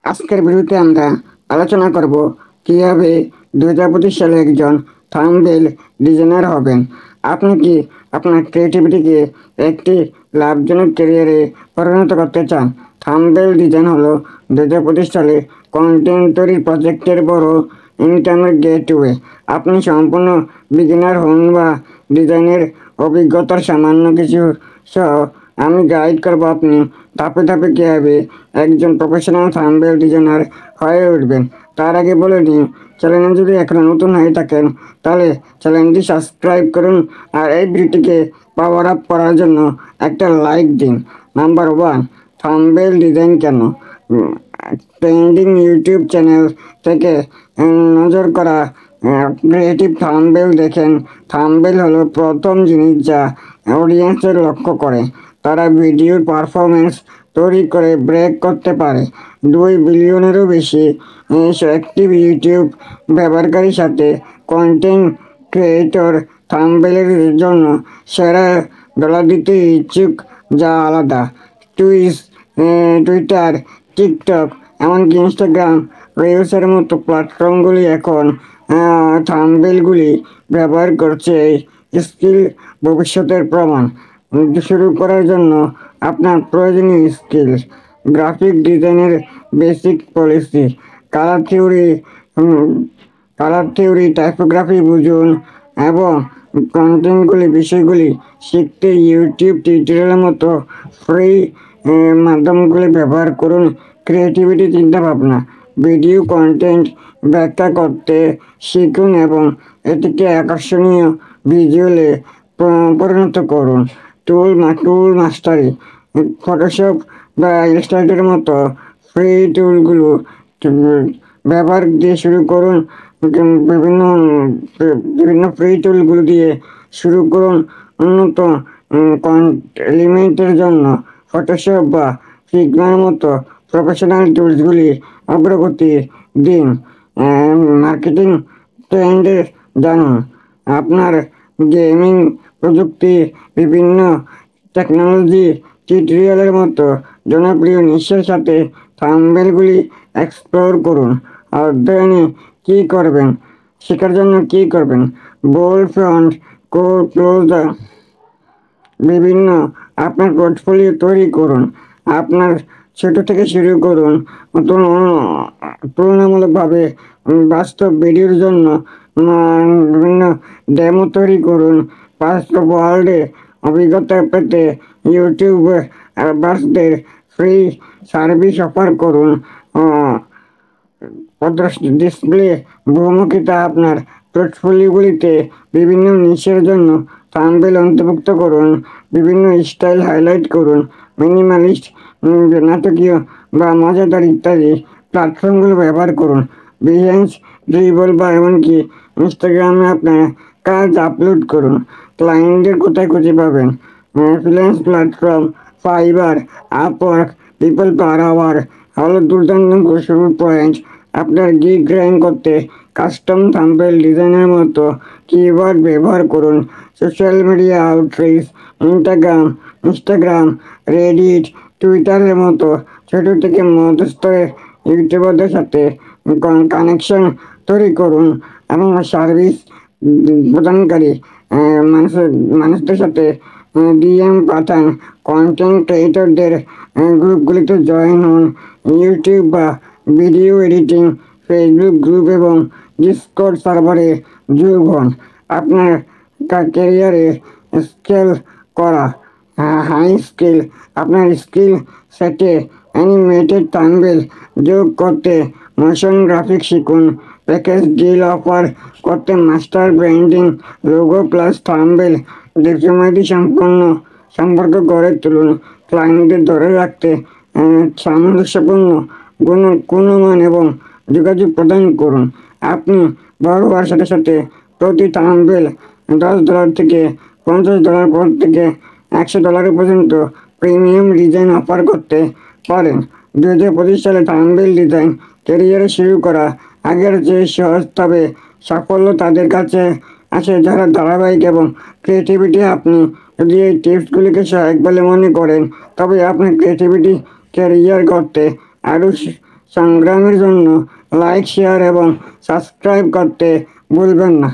আজকের ভিডিওতে আমরা আলোচনা করব কিভাবে 2025 সালে একজন থাম্বনেল ডিজাইনার হবেন। আপনি কি আপনার ক্রিয়েটিভিটিকে একটি লাভজনক ক্যারিয়ারে পরিণত করতে চান? থাম্বনেল ডিজাইন হলো 2025 সালে কন্টেন্ট তৈরির প্রজেক্টের বড় ইন্টারনেট গেটওয়ে। আপনি সম্পূর্ণ বিগিনার হন বা ডিজাইনের অভিজ্ঞতার সামান্য কিছু সহ আমি গাইড করব আপনি ধাপে ধাপে কীভাবে একজন প্রফেশনাল থাম্বনেল ডিজাইনার হয়ে উঠবেন। তার আগে বলে নিই, চ্যানেলে যদি এখনো নতুন হয়ে থাকেন তাহলে চ্যানেলটি সাবস্ক্রাইব করুন আর এই ভিডিওটিকে পাওয়ার আপ করার জন্য একটা লাইক দিন। নাম্বার 1, থাম্বনেল ডিজাইন কেন? ট্রেন্ডিং ইউটিউব চ্যানেল থেকে নজর করা ক্রিয়েটিভ থাম্বনেল দেখেন। থাম্বনেল হলো প্রথম জিনিস যা অডিয়েন্সের লক্ষ্য করে। তারা ভিডিওর পারফরমেন্স তৈরি করে ব্রেক করতে পারে। 2 বিলিয়নেরও বেশি অ্যাক্টিভ ইউটিউব ব্যবহারকারীর সাথে কন্টেন্ট ক্রিয়েটর থাম্বনেলের জন্য সেরা ডলার দিতে ইচ্ছুক, যা আলাদা। টুইটার, টিকটক, এমনকি ইনস্টাগ্রাম রিলসের মতো প্ল্যাটফর্মগুলি এখন থাম্বনেলগুলি ব্যবহার করছে। এই স্কিল ভবিষ্যতের প্রমাণ। শুরু করার জন্য আপনার প্রয়োজনীয় স্কিল: গ্রাফিক ডিজাইনের basic policy, colour theory, typography বুঝুন এবং কন্টেন্টগুলি বিষয়গুলি শিখতে ইউটিউব টিউটোরিয়ালের মতো ফ্রি মাধ্যমগুলি ব্যবহার করুন। ক্রিয়েটিভিটি চিন্তাভাবনা: ভিডিও কন্টেন্ট ব্যাখ্যা করতে শিখুন এবং এটিকে আকর্ষণীয় ভিজুয়ালে পরিণত করুন। টুল মাস্টারি: ফটোশপ বা ইলাস্ট্রেটরের মতো ফ্রি টুলগুলো ব্যবহার দিয়ে শুরু করুন। বিভিন্ন ফ্রি টুলগুলো দিয়ে শুরু করুন। উন্নত এলিমেন্টের জন্য ফটোশপ বা ফিগমার মতো প্রফেশনাল টুলসগুলি অগ্রগতি দিন। মার্কেটিং ট্রেন্ডে জানুন: আপনার গেমিং প্রযুক্তি, বিভিন্ন টেকনোলজি টিউটোরিয়ালের মতো জনপ্রিয় নিশের সাথে থাম্বনেলগুলি এক্সপ্লোর করুন। অধ্যয়নে কী করবেন? শেখার জন্য কী করবেন? বোল্ড ফন্ট, ক্লোজ বিভিন্ন আপনার পোর্টফোলিও তৈরি করুন। আপনার ছোট থেকে শুরু করুন। তুলনামূলকভাবে বাস্তব ভিডিওর জন্য বিভিন্ন ডেমো তৈরি করুন। বাস্তব ওয়ার্ল্ডে অভিজ্ঞতা পেতে ইউটিউবারদের ফ্রি সার্ভিস অফার করুন। ডিসপ্লে বহুমুখিতা: আপনার পোর্টফোলিওগুলিতে বিভিন্ন নিশের জন্য থাম্বনেল অন্তর্ভুক্ত করুন। বিভিন্ন স্টাইল হাইলাইট করুন: মিনিমালিস্ট, নাটকীয় বা মজাদার ইত্যাদি প্ল্যাটফর্মগুলো ব্যবহার করুন। বিহেন্স, ড্রিবল বা এমনকি ইনস্টাগ্রামে আপনার কাজ আপলোড করুন। ক্লায়েন্টদের কোথায় খুঁজে পাবেন? Freelance platform, Fiverr, Upwork, people per hour হলো দুর্দান্ত শুরুর পয়েন্ট। আপনার গিগ র্যাঙ্ক করতে কাস্টম থাম্বনেল ডিজাইনের মতো কিওয়ার্ড ব্যবহার করুন। Social media outreach: Instagram, Reddit, টুইটারের মতো ছোট থেকে মধ্যস্তরের ইউটিউবারদের সাথে কানেকশন তৈরি করুন এবং সার্ভিস প্রদানকারী মানুষদের সাথে ডিএম পাঠান। কন্টেন্ট ক্রিয়েটরদের গ্রুপগুলিতে জয়েন হন। ইউটিউব বা ভিডিও এডিটিং ফেসবুক গ্রুপ এবং ডিসকর্ড সার্ভারে যোগ হন। আপনার ক্যারিয়ারে স্কেল করা: হাই স্কিল: আপনার স্কিল সেটে অ্যানিমেটেড থাম্বনেল যোগ করতে মোশন গ্রাফিক্স শিখুন। প্যাকেজ ডিল অফার করতে master branding, logo plus thumbnail দীর্ঘমেয়াদী সম্পর্ক গড়ে তুলুন। ক্লায়েন্টদের ধরে রাখতে সামঞ্জস্যপূর্ণ গুণমান এবং যোগাযোগ প্রদান করুন। আপনি বড় হওয়ার সাথে সাথে প্রতি থাম্বনেল $10 থেকে $50 পর থেকে $100 পর্যন্ত প্রিমিয়াম ডিজাইন অফার করতে পারেন। 2025 সালে থাম্বনেল ডিজাইন ক্যারিয়ারে শুরু করা আগের চেয়ে সহজ, তবে সাফল্য তাদের কাছে আছে যারা ধারাবাহিক এবং ক্রিয়েটিভিটি। আপনি যদি এই টিপসগুলিকে সহায়ক বলে মনে করেন তবে আপনার ক্রিয়েটিভিটি ক্যারিয়ার করতে আরও সংগ্রামের জন্য লাইক, শেয়ার এবং সাবস্ক্রাইব করতে ভুলবেন না।